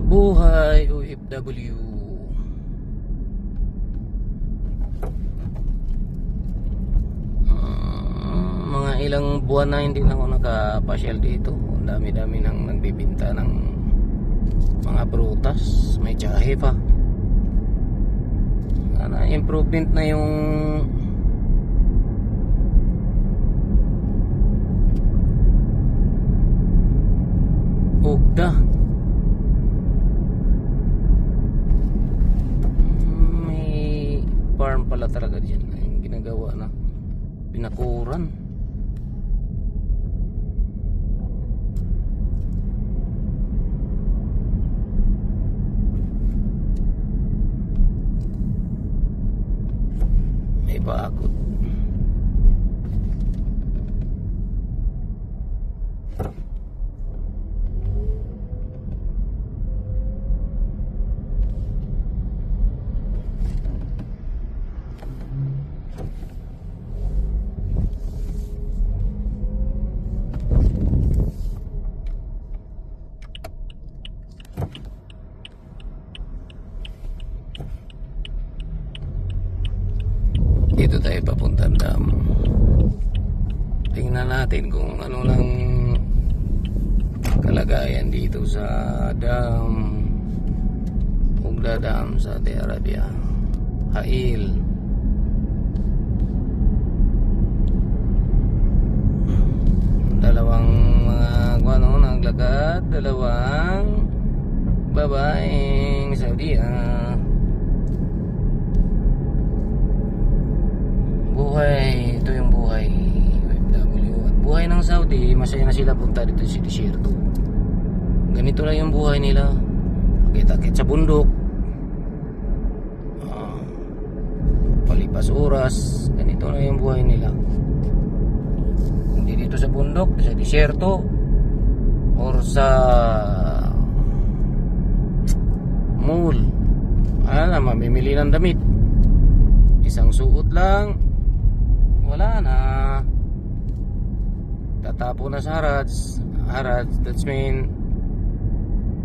Buhay OFW. Mga ilang buwan na hindi na ako nakapasyal dito. Ang dami-dami nang nagbibinta ng mga prutas. May tsahe pa. Sana improvement na yung ugda. May farm pala talaga dyan. Yung ginagawa na pinakuran. May bakod. Dito tayo papuntang dam. Tingnan natin kung ano lang kalagayan dito sa dam. Ugda Dam sa Saudi Arabia. Hail. Dalawang mga naglakad. Dalawang babaeng Saudi. Buhay, ito yung buhay OFW. At buhay ng Saudi, masaya na sila punta dito sa disyerto. Ganito lang yung buhay nila. Akit-akit sa bundok, palipas oras. Ganito lang yung buhay nila. Hindi dito sa bundok, sa disyerto, or sa mall. Mamimili ng damit. Isang suot lang, wala na, tatapo na sa Harads. That's mean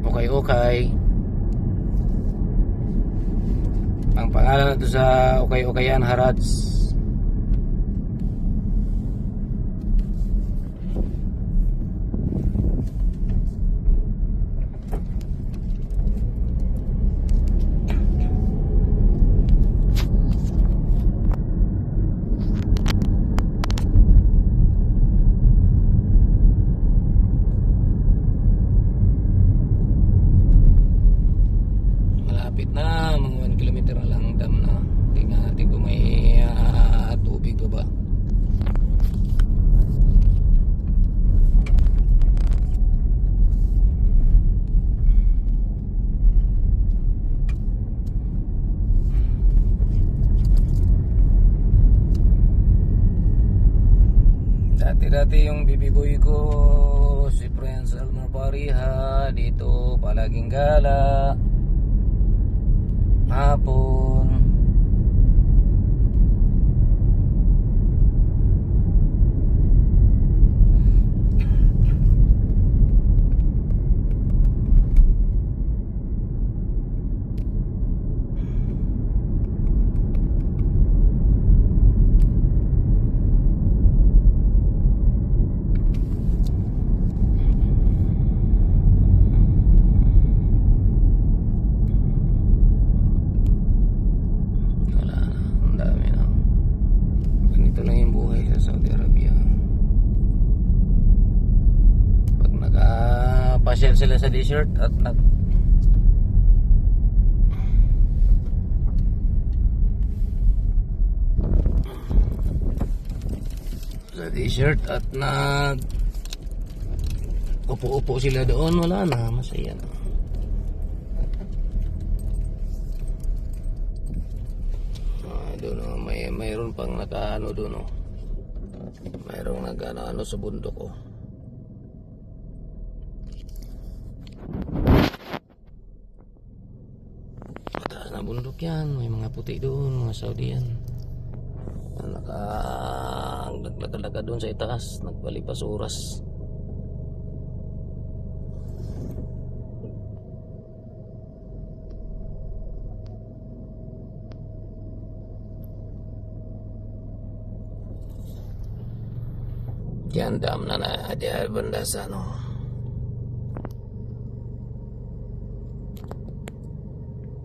okay. Ang pangalan na ito sa okay-okayan, Harads. Malapit na, mga 1 kilometer na lang dam na. Tingnan natin kung may tubig pa ba. Dati yung bibiboy ko, si Prince Almar Pariha, dito palaging gala hapon. Saudi Arabia. Pag nakapasyal sila sa desert at upo-upo sila doon, wala na, masaya na. Doon mayroon pang nakaano doon. Mayroong nag-ano sa bundok ko. Mataas na bundok yan. May mga puti doon, mga Saudi yan. Naglakad doon sa itaas, nagpalipas oras. Yan dam na na di banda sa ano.